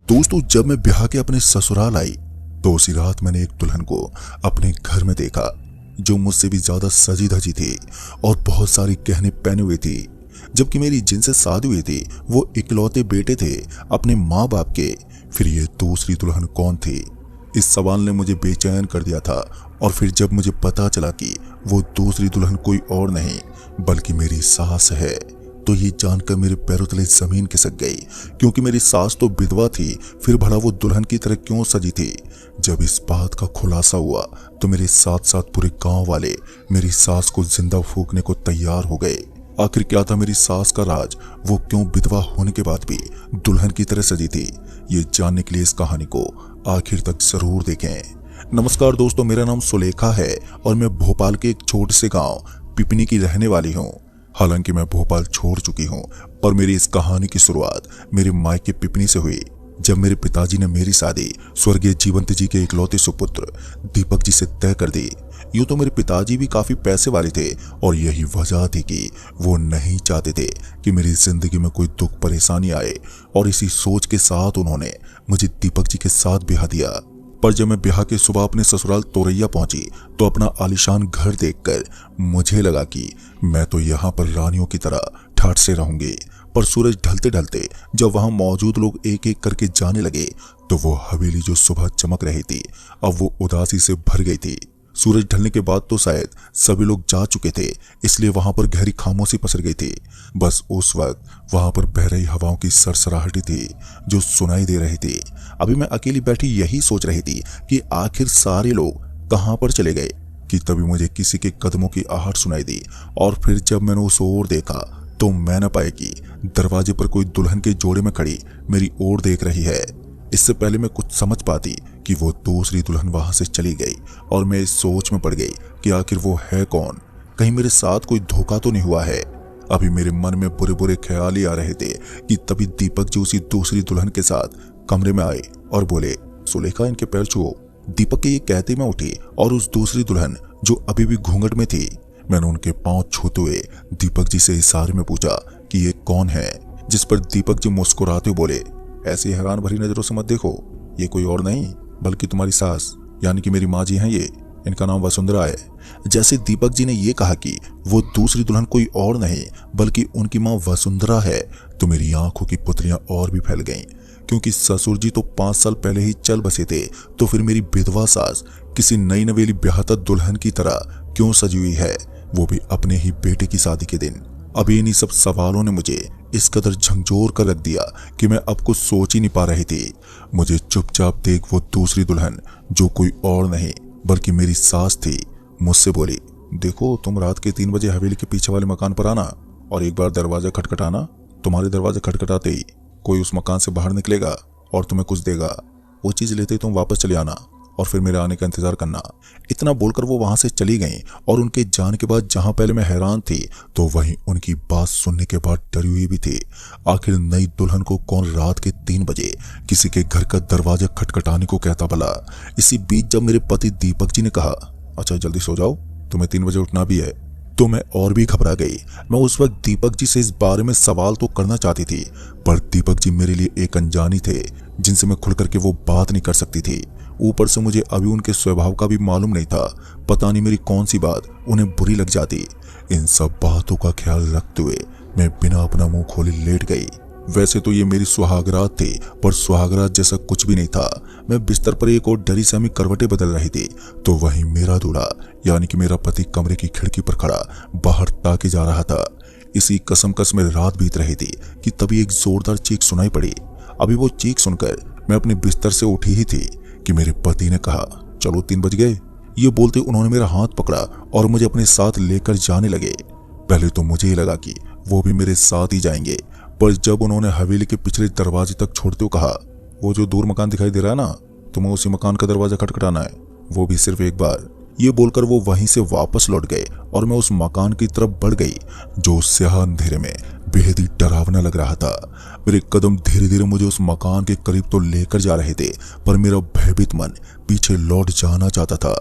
दोस्तों, जब मैं ब्याह के अपने ससुराल आई तो उसी रात मैंने एक दुल्हन को अपने घर में देखा जो मुझसे भी ज्यादा सजी धजी थी और बहुत सारी गहने पहने हुई थी। जबकि मेरी जिनसे शादी हुई थी वो इकलौते बेटे थे अपने माँ बाप के। फिर ये दूसरी दुल्हन कौन थी? इस सवाल ने मुझे बेचैन कर दिया था। और फिर जब मुझे पता चला कि वो दूसरी दुल्हन कोई और नहीं बल्कि मेरी सास है तो ये जानकर मेरे पैरों तले जमीन खिसक गई, क्योंकि मेरी सास तो विधवा थी, फिर भला वो दुल्हन की तरह क्यों सजी थी? जब इस बात का खुलासा हुआ तो मेरे साथ साथ पूरे गांव वाले मेरी सास को जिंदा फूंकने को तैयार हो गए। आखिर क्या था मेरी सास का राज? वो क्यों विधवा होने के बाद भी दुल्हन की तरह सजी थी? ये जानने के लिए इस कहानी को आखिर तक जरूर देखें। नमस्कार दोस्तों, मेरा नाम सुलेखा है और मैं भोपाल के एक छोटे से गांव पिपनी की रहने वाली हूँ। हालांकि मैं भोपाल छोड़ चुकी हूँ, पर मेरी इस कहानी की शुरुआत मेरे मायके पिपनी से हुई, जब मेरे पिताजी ने मेरी शादी स्वर्गीय जीवंत जी के इकलौते सुपुत्र दीपक जी से तय कर दी। यूं तो मेरे पिताजी भी काफी पैसे वाले थे और यही वजह थी कि वो नहीं चाहते थे कि मेरी जिंदगी में कोई दुख परेशानी आए, और इसी सोच के साथ उन्होंने मुझे दीपक जी के साथ ब्याह दिया। पर जब मैं ब्याह के सुबह अपने ससुराल तोरैया पहुंची तो अपना आलीशान घर देखकर मुझे लगा कि मैं तो यहाँ पर रानियों की तरह ठाठ से रहूंगी। पर सूरज ढलते ढलते जब वहां मौजूद लोग एक एक करके जाने लगे तो वो हवेली जो सुबह चमक रही थी अब वो उदासी से भर गई थी। सूरज ढलने के बाद तो शायद सभी लोग जा चुके थे, इसलिए वहां पर गहरी खामोशी पसर गई थी। बस उस वक्त वहां पर बह रही हवाओं की सरसराहटी थी जो सुनाई दे रही थी। अभी मैं अकेली बैठी यही सोच रही थी कि आखिर सारे लोग कहां पर चले गए कि तभी मुझे किसी के कदमों की आहट सुनाई दी। और फिर जब मैंने उस ओर देखा तो मैं न पाई कि दरवाजे पर कोई दुल्हन के जोड़े में खड़ी मेरी ओर देख रही है। इससे पहले मैं कुछ समझ पाती कि वो दूसरी दुल्हन वहां से चली गई और मैं इस सोच में पड़ गई कि आखिर वो है कौन? कहीं मेरे साथ कोई धोखा तो नहीं हुआ है? अभी मेरे मन में बुरे बुरे ख्याल ही आ रहे थे कि तभी दीपक जी उसी दूसरी दुल्हन के साथ कमरे में आए और बोले, सुलेखा इनके पैर छुओ। दीपक के ये कहते मैं उठी और उस दूसरी दुल्हन जो अभी भी घूंघट में थी, मैंने उनके पांव छूते हुए दीपक जी से इशारे में पूछा कि ये कौन है? जिस पर दीपक जी मुस्कुराते बोले, ऐसी हैरान भरी नजरों से मत देखो, ये कोई और नहीं बल्कि तुम्हारी सास यानी कि मेरी माँ जी हैं। ये इनका नाम वसुंधरा है। जैसे दीपक जी ने ये कहा कि वो दूसरी दुल्हन कोई और नहीं बल्कि उनकी माँ वसुंधरा है तो मेरी आंखों की पुतलियां और भी फैल गईं, क्योंकि ससुर जी तो 5 साल पहले ही चल बसे थे, तो फिर मेरी विधवा सास किसी नई नवेली ब्याहता दुल्हन की तरह क्यों सजी हुई है, वो भी अपने ही बेटे की शादी के दिन? अभी इन्हीं सब सवालों ने मुझे इस कदर झंझोर कर रख दिया कि मैं अब कुछ सोच ही नहीं पा रही थी। मुझे चुपचाप देख वो दूसरी दुल्हन जो कोई और नहीं बल्कि मेरी सास थी मुझसे बोली, देखो तुम रात के 3 बजे हवेली के पीछे वाले मकान पर आना और एक बार दरवाजा खटखटाना। तुम्हारे दरवाजा खटखटाते ही कोई उस मकान से बाहर निकलेगा और तुम्हें कुछ देगा। वो चीज लेते ही तुम वापस चले आना और फिर मेरे आने का इंतजार करना। इतना बोलकर वो वहां से चली गईं और उनके जाने के बाद जहां पहले मैं हैरान थी तो वहीं उनकी बात सुनने के बाद डरी हुई भी थी। आखिर नई दुल्हन को कौन रात के 3 बजे किसी के घर का दरवाजा खटखटाने को कहता भला? इसी बीच जब मेरे पति दीपक जी ने कहा, अच्छा जल्दी सो जाओ, तुम्हें 3 बजे उठना भी है, तो मैं और भी घबरा गई। मैं उस वक्त दीपक जी से इस बारे में सवाल तो करना चाहती थी, पर दीपक जी मेरे लिए एक अनजानी थे जिनसे मैं खुल करके वो बात नहीं कर सकती थी। ऊपर से मुझे अभी उनके स्वभाव का भी मालूम नहीं था, पता नहीं मेरी कौन सी बात उन्हें बुरी लग जाती। इन सब बातों का ख्याल रखते हुए मैं बिना अपना मुंह खोले लेट गई। वैसे तो ये मेरी सुहागरात थी, पर सुहागरात जैसा कुछ भी नहीं था। मैं बिस्तर पर एक और डरी सहमी करवटें बदल रही थी तो वहीं मेरा दूल्हा यानी कि मेरा पति कमरे की खिड़की पर खड़ा बाहर ताके जा रहा था। इसी कसमकस में रात बीत रही थी कि तभी एक जोरदार चीख सुनाई पड़ी। अभी वो चीख सुनकर मैं अपने बिस्तर से उठी ही थी कि मेरे पति ने कहा, चलो 3 बज गए। ये बोलते उन्होंने मेरा हाथ पकड़ा और मुझे अपने साथ लेकर जाने लगे। पहले तो मुझे ही लगा कि वो भी मेरे साथ ही जाएंगे, पर जब उन्होंने हवेली के पिछले दरवाजे तक छोड़ते हुए कहा, वो जो दूर मकान दिखाई दे रहा है ना, तुम्हें उसी मकान का दरवाजा खटखटाना है, वो भी सिर्फ एक बार। ये बोलकर वो वहीं से वापस लौट गए और मैं उस मकान की तरफ बढ़ गई जो स्याह अंधेरे में बेहद ही डरावना लग रहा था। मेरे कदम धीरे धीरे मुझे उस मकान के करीब तो लेकर जा रहे थे, पर मेरा भयभीत मन पीछे लौट जाना चाहता था।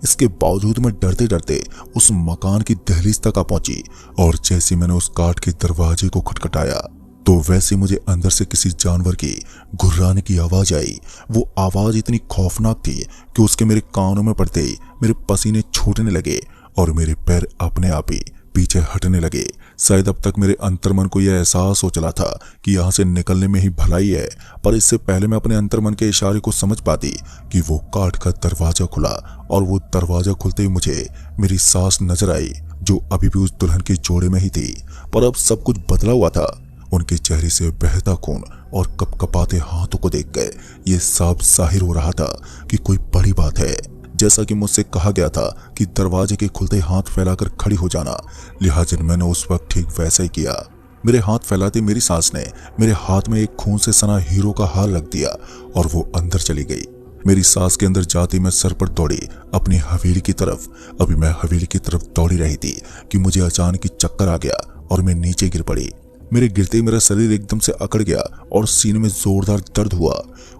इसके बावजूद मैं डरते डरते उस मकान की दहलीज तक आ पहुंची और जैसे मैंने उस काठ के दरवाजे को खटखटाया तो वैसे मुझे अंदर से किसी जानवर की घुर्राने की आवाज आई। वो आवाज इतनी खौफनाक थी कि उसके मेरे कानों में पड़ते ही मेरे पसीने छूटने लगे और मेरे पैर अपने आप ही पीछे हटने लगे। शायद अब तक मेरे अंतर्मन को यह एहसास हो चला था कि यहाँ से निकलने में ही भलाई है, पर इससे पहले मैं अपने अंतर्मन के इशारे को समझ पाती कि वो काठ का दरवाजा खुला और वो दरवाजा खुलते ही मुझे मेरी सास नजर आई, जो अभी भी उस दुल्हन के जोड़े में ही थी। पर अब सब कुछ बदला हुआ था। उनके चेहरे से बहता खून और कपकपाते हाथों को देखकर ये साफ जाहिर हो रहा था कि कोई बड़ी बात है। जैसा कि मुझसे कहा गया था कि दरवाजे के खुलते हाथ फैलाकर खड़ी हो जाना, लिहाजा मैंने उस वक्त ठीक वैसा ही किया। मेरे हाथ फैलाते मेरी सास ने मेरे हाथ में एक खून से सना हीरो का हार रख दिया और वो अंदर चली गई। मेरी सास के अंदर जाती मैं सर पर दौड़ी अपनी हवेली की तरफ। अभी मैं हवेली की तरफ दौड़ी रही थी कि मुझे अचानक ही चक्कर आ गया और मैं नीचे गिर पड़ी। मेरे गिरते ही मेरा शरीर एकदम से अकड़ गया और सीने में जोरदार दर्द हुआ।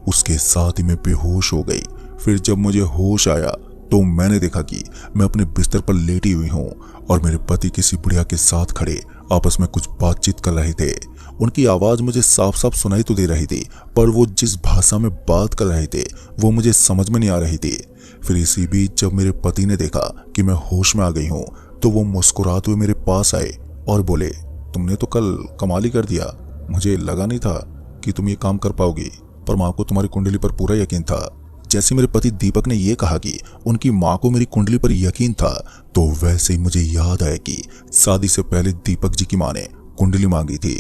उसके साथ ही मैं बेहोश हो गई। फिर जब मुझे होश आया तो मैंने देखा कि मैं अपने बिस्तर पर लेटी हुई हूँ और मेरे पति किसी बुढ़िया के साथ खड़े आपस में कुछ बातचीत कर रहे थे। उनकी आवाज मुझे साफ साफ सुनाई तो दे रही थी, पर वो जिस भाषा में बात कर रहे थे वो मुझे समझ में नहीं आ रही थी। फिर इसी बीच जब मेरे पति ने देखा कि मैं होश में आ गई हूँ तो वो मुस्कुराते हुए मेरे पास आए और बोले, तुमने तो कल कमाल ही कर दिया। मुझे लगा नहीं था कि तुम ये काम कर पाओगी, पर माँ को तुम्हारी कुंडली पर पूरा यकीन था। जैसे मेरे पति दीपक ने यह कहा कि उनकी माँ को मेरी कुंडली पर यकीन था, तो वैसे ही मुझे याद आया कि शादी से पहले दीपक जी की माँ ने कुंडली मांगी थी।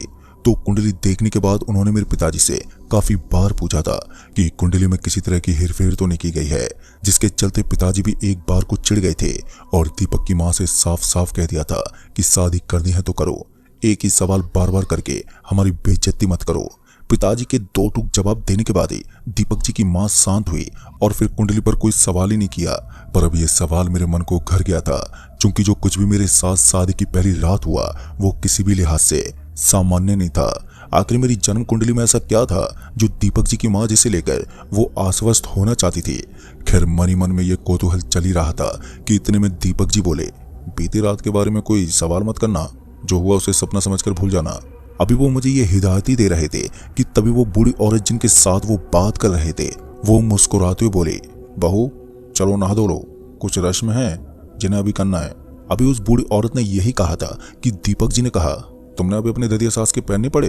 तो कुंडली देखने के बाद उन्होंने मेरे पिताजी से काफी बार पूछा था कि कुंडली में किसी तरह की हेरफेर तो नहीं की गई है, जिसके चलते पिताजी भी एक बार को चिढ़ गए थे और दीपक की माँ से साफ साफ कह दिया था कि शादी करनी है तो करो, एक ही सवाल बार बार करके हमारी बेइज्जती मत करो। पिताजी के दो टूक जवाब देने के बाद ही दीपक जी की मां शांत हुई और फिर कुंडली पर कोई सवाल ही नहीं किया। पर अब ये सवाल मेरे मन को घर गया था, क्योंकि जो कुछ भी मेरे साथ शादी की पहली रात हुआ वो किसी भी लिहाज से सामान्य नहीं था। आखिर मेरी जन्म कुंडली में ऐसा क्या था जो दीपक जी की मां जिसे लेकर वो आश्वस्त होना चाहती थी। खैर मन ही मन में ये कौतूहल चल ही रहा था कि इतने में दीपक जी बोले, बीती रात के बारे में कोई सवाल मत करना, जो हुआ उसे सपना समझकर भूल जाना। अभी वो मुझे ये हिदायत ही दे रहे थे कि तभी वो बूढ़ी औरत जिनके साथ वो बात कर रहे थे वो मुस्कुराते हुए बोले, बहू चलो नहा धो लो, कुछ रस्म है जिन्हें अभी करना है। अभी उस बूढ़ी औरत ने यही कहा था कि दीपक जी ने कहा, तुमने अभी अपने ददिया सास के पैर नहीं पड़े।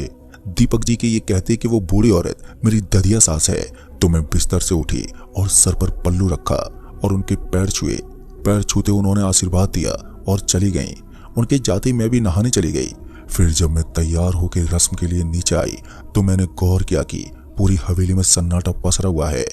दीपक जी के ये कहते कि वो बूढ़ी औरत मेरी ददिया सास है तो मैं बिस्तर से उठी और सर पर पल्लू रखा और उनके पैर छुए। पैर छूते उन्होंने आशीर्वाद दिया और चली गई। उनके जाते मैं भी नहाने चली गई। फिर जब मैं तैयार होकर रस्म के लिए नीचे आई तो मैंने गौर किया कि पूरी हवेली में सन्नाटा पसरा हुआ है।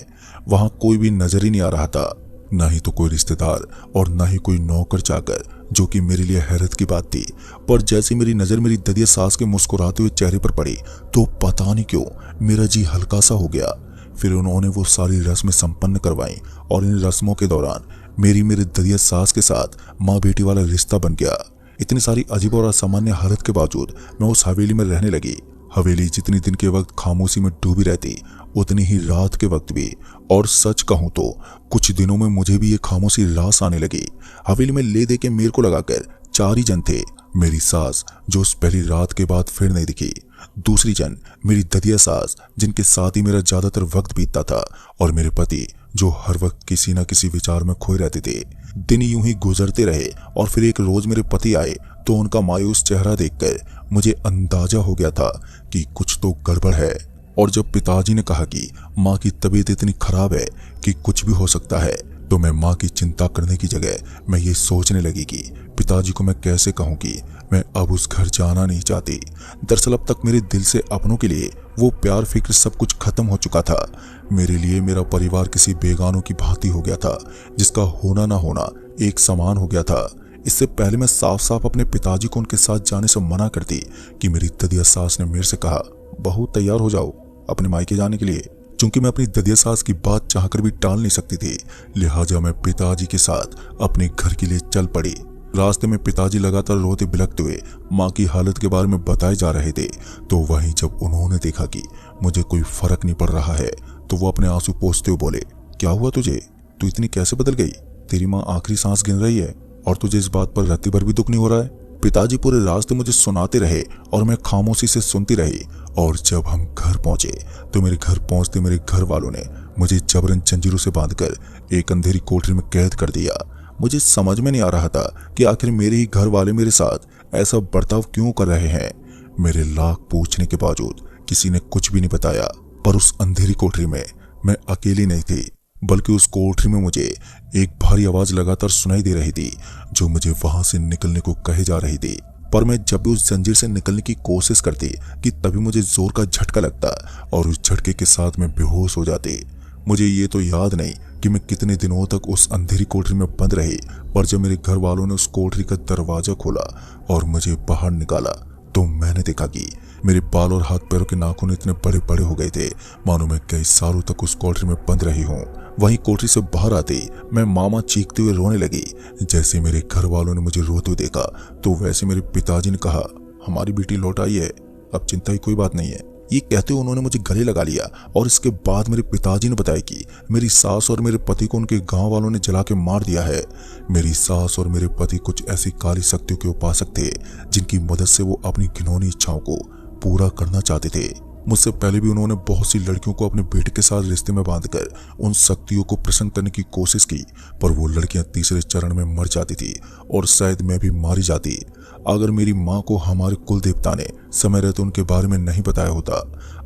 वहां कोई भी नजर ही नहीं आ रहा था, ना ही तो कोई रिश्तेदार और ना ही कोई नौकर चाकर, जो कि मेरे लिए हैरत की बात थी। पर जैसे मेरी नजर मेरी ददिया सास के मुस्कुराते हुए चेहरे पर पड़ी तो पता नहीं क्यों मेरा जी हल्का सा हो गया। फिर उन्होंने वो सारी रस्में संपन्न करवाई और इन रस्मों के दौरान मेरे ददिया सास के साथ माँ बेटी वाला रिश्ता बन गया। इतनी सारी अजीब और असामान्य हालत के बावजूद मैं उस हवेली में रहने लगी। हवेली जितनी दिन के वक्त खामोशी में डूबी रहती उतनी ही रात के वक्त भी। और सच कहूं तो कुछ दिनों में मुझे भी ये खामोशी रास आने लगी। हवेली में ले दे के मेरे को लगाकर 4 ही जन थे। मेरी सास जो उस पहली रात के बाद फिर नहीं दिखी, दूसरी जन मेरी ददिया सास जिनके साथ ही मेरा ज्यादातर वक्त बीतता था, और मेरे पति जो हर वक्त किसी न किसी विचार में खोए रहते थे। दिन यूं ही गुजरते रहे और फिर एक रोज मेरे पति आए तो उनका मायूस चेहरा देखकर मुझे अंदाजा हो गया था कि कुछ तो गड़बड़ है। और जब पिताजी ने कहा कि माँ की तबीयत इतनी खराब है कि कुछ भी हो सकता है, तो मैं माँ की चिंता करने की जगह मैं ये सोचने लगी कि पिताजी को मैं कैसे कहूँ कि मैं अब उस घर जाना नहीं चाहती। दरअसल अब तक मेरे दिल से अपनों के लिए वो प्यार फिक्र सब कुछ खत्म हो चुका था। मेरे लिए मेरा परिवार किसी बेगानों की भांति हो गया था, जिसका होना ना होना एक समान हो गया था। इससे पहले मैं साफ साफ अपने पिताजी को उनके साथ जाने से मना करती कि मेरी ददिया सास ने मेरे से कहा, बहू तैयार हो जाओ अपने मायके जाने के लिए। चूंकि मैं अपनी ददिया सास की बात चाहकर भी टाल नहीं सकती थी, लिहाजा मैं पिताजी के साथ अपने घर के लिए चल पड़ी। रास्ते में पिताजी लगातार रोते बिलखते हुए माँ की हालत के बारे में बताए जा रहे थे। तो वहीं जब उन्होंने देखा कि मुझे कोई फर्क नहीं पड़ रहा है, तो वो अपने आंसू पोंछते हुए बोले, क्या हुआ तुझे? तू इतनी कैसे बदल गई? तेरी माँ आखिरी सांस गिन रही है और तुझे इस बात पर रत्ती भर भी दुख नहीं हो रहा है? पिताजी पूरे रास्ते मुझे सुनाते रहे और मैं खामोशी से सुनती रही। और जब हम घर पहुंचे तो मेरे घर पहुंचते मेरे घर वालों ने मुझे जबरन जंजीरों से बांधकर एक अंधेरी कोठरी में कैद कर दिया। मुझे समझ में नहीं आ रहा था कि आखिर मेरे ही घर वाले मेरे साथ ऐसा बर्ताव क्यों कर रहे हैं। मेरे लाख पूछने के बावजूद किसी ने कुछ भी नहीं बताया। पर उस अंधेरी कोठरी में मैं अकेली नहीं थी, बल्कि उस कोठरी में मुझे एक भारी आवाज लगातार सुनाई दे रही थी जो मुझे वहां से निकलने को कहे जा रही थी। पर मैं जब भी उस जंजीर से निकलने की कोशिश करती कि तभी मुझे जोर का झटका लगता और उस झटके के साथ मैं बेहोश हो जाती। मुझे ये तो याद नहीं कि मैं कितने दिनों तक उस अंधेरी कोठरी में बंद रही, पर जब मेरे घर वालों ने उस कोठरी का दरवाजा खोला और मुझे बाहर निकाला तो मैंने देखा कि मेरे बाल और हाथ पैरों के नाखून इतने बड़े बड़े हो गए थे मानो मैं कई सालों तक उस कोठरी में बंद रही हूँ। वहीं कोठरी से बाहर आते मैं मामा चीखते हुए रोने लगी। जैसे मेरे घर वालों ने मुझे रोते हुए देखा तो वैसे मेरे पिताजी ने कहा, हमारी बेटी लौट आई है, अब चिंता की कोई बात नहीं है। ये कहते हुए उन्होंने मुझे गले लगा लिया और इसके बाद मेरे पिताजी ने बताया कि मेरी सास और मेरे पति को उनके गांव वालों ने जला के मार दिया है। मेरी सास और मेरे पति कुछ ऐसी काली शक्तियों के उपासक थे जिनकी मदद से वो अपनी घिनौनी इच्छाओं को पूरा करना चाहते थे। मुझसे पहले भी उन्होंने बहुत सी लड़कियों को अपने बेटे के साथ रिश्ते में बांधकर उन शक्तियों को प्रसन्न करने की कोशिश की, पर वो लड़कियां तीसरे चरण में मर जाती थी और शायद मैं भी मारी जाती अगर मेरी माँ को हमारे कुल देवता ने समय रहते उनके बारे में नहीं बताया होता।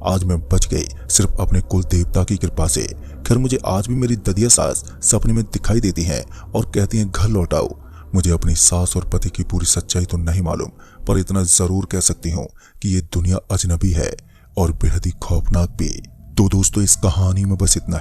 आज मैं बच गई सिर्फ अपने कुल देवता की कृपा से। खैर मुझे आज भी मेरी ददिया सास सपने में दिखाई देती हैं और कहती हैं घर लौट आओ। मुझे अपनी सास और पति की पूरी सच्चाई तो नहीं मालूम, पर इतना जरूर कह सकती हूँ कि ये दुनिया अजनबी है और बेहद ही खौफनाक भी। तो दोस्तों इस कहानी में बस इतना।